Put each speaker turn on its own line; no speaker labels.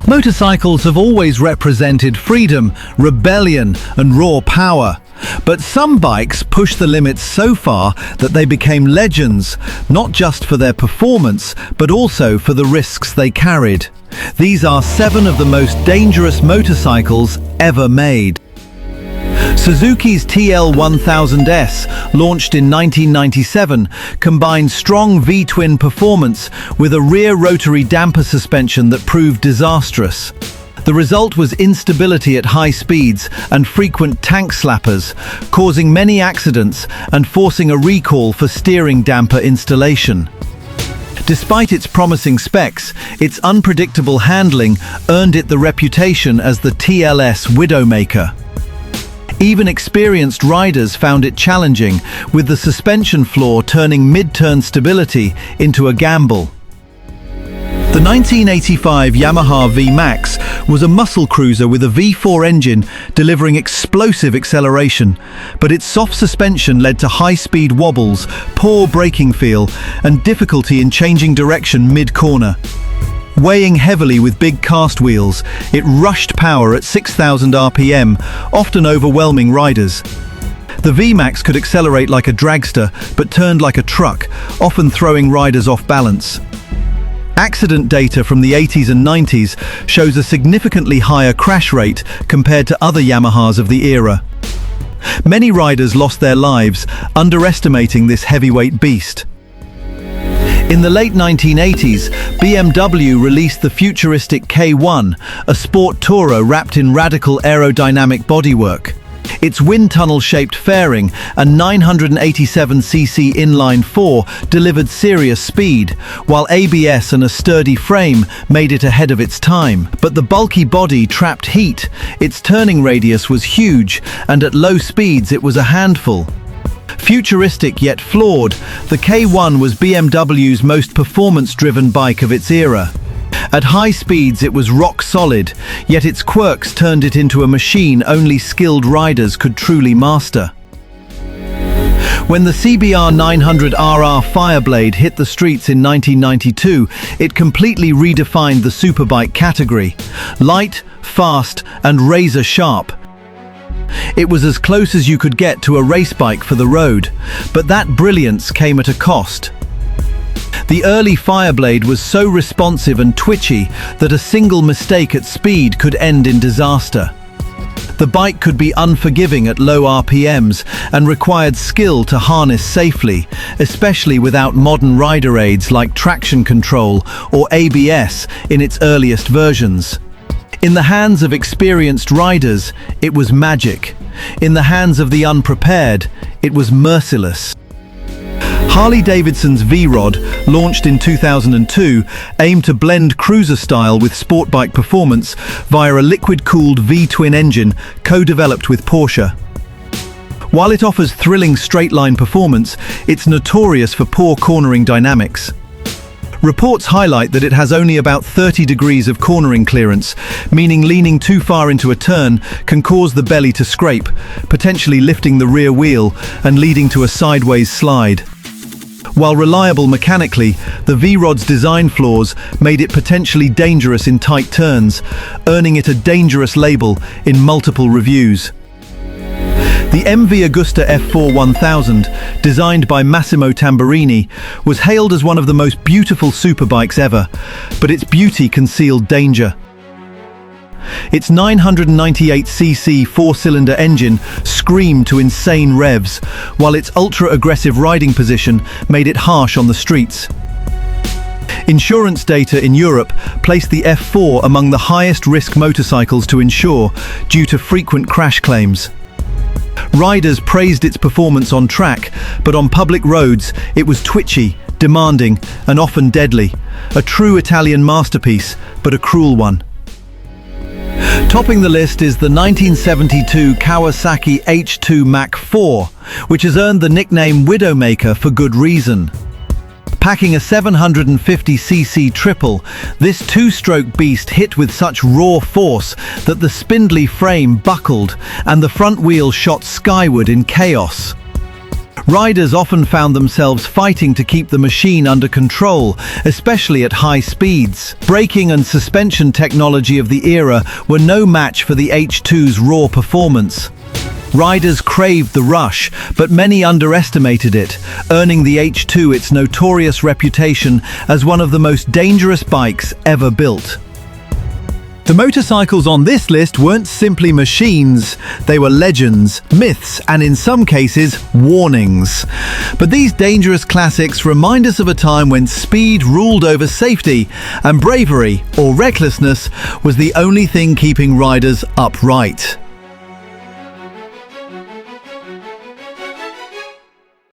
Motorcycles have always represented freedom, rebellion, and raw power. But some bikes pushed the limits so far that they became legends, not just for their performance, but also for the risks they carried. These are 7 of the most dangerous motorcycles ever made. Suzuki's TL1000S, launched in 1997, combined strong V-twin performance with a rear rotary damper suspension that proved disastrous. The result was instability at high speeds and frequent tank slappers, causing many accidents and forcing a recall for steering damper installation. Despite its promising specs, its unpredictable handling earned it the reputation as the TLS Widowmaker. Even experienced riders found it challenging, with the suspension floor turning mid-turn stability into a gamble. The 1985 Yamaha V-Max was a muscle cruiser with a V4 engine delivering explosive acceleration, but its soft suspension led to high-speed wobbles, poor braking feel, and difficulty in changing direction mid-corner. Weighing heavily with big cast wheels, it rushed power at 6,000 RPM, often overwhelming riders. The V-Max could accelerate like a dragster, but turned like a truck, often throwing riders off balance. Accident data from the 80s and 90s shows a significantly higher crash rate compared to other Yamahas of the era. Many riders lost their lives, underestimating this heavyweight beast. In the late 1980s, BMW released the futuristic K1, a sport tourer wrapped in radical aerodynamic bodywork. Its wind tunnel-shaped fairing and 987cc inline-4 delivered serious speed, while ABS and a sturdy frame made it ahead of its time. But the bulky body trapped heat, its turning radius was huge, and at low speeds it was a handful. Futuristic yet flawed, the K1 was BMW's most performance-driven bike of its era. At high speeds it was rock solid, yet its quirks turned it into a machine only skilled riders could truly master. When the CBR 900RR Fireblade hit the streets in 1992, it completely redefined the superbike category. Light, fast, and razor sharp. It was as close as you could get to a race bike for the road, but that brilliance came at a cost. The early Fireblade was so responsive and twitchy that a single mistake at speed could end in disaster. The bike could be unforgiving at low RPMs and required skill to harness safely, especially without modern rider aids like traction control or ABS in its earliest versions. In the hands of experienced riders, it was magic. In the hands of the unprepared, it was merciless. Harley-Davidson's V-Rod, launched in 2002, aimed to blend cruiser style with sport bike performance via a liquid-cooled V-twin engine co-developed with Porsche. While it offers thrilling straight-line performance, it's notorious for poor cornering dynamics. Reports highlight that it has only about 30 degrees of cornering clearance, meaning leaning too far into a turn can cause the belly to scrape, potentially lifting the rear wheel and leading to a sideways slide. While reliable mechanically, the V-Rod's design flaws made it potentially dangerous in tight turns, earning it a dangerous label in multiple reviews. The MV Agusta F4 1000, designed by Massimo Tamburini, was hailed as one of the most beautiful superbikes ever, but its beauty concealed danger. Its 998cc four-cylinder engine screamed to insane revs, while its ultra-aggressive riding position made it harsh on the streets. Insurance data in Europe placed the F4 among the highest-risk motorcycles to insure due to frequent crash claims. Riders praised its performance on track, but on public roads it was twitchy, demanding, and often deadly. A true Italian masterpiece, but a cruel one. Topping the list is the 1972 Kawasaki H2 Mach 4, which has earned the nickname Widowmaker for good reason. Packing a 750cc triple, this two-stroke beast hit with such raw force that the spindly frame buckled and the front wheel shot skyward in chaos. Riders often found themselves fighting to keep the machine under control, especially at high speeds. Braking and suspension technology of the era were no match for the H2's raw performance. Riders craved the rush, but many underestimated it, earning the H2 its notorious reputation as one of the most dangerous bikes ever built. The motorcycles on this list weren't simply machines, they were legends, myths, and in some cases, warnings. But these dangerous classics remind us of a time when speed ruled over safety, and bravery, or recklessness, was the only thing keeping riders upright.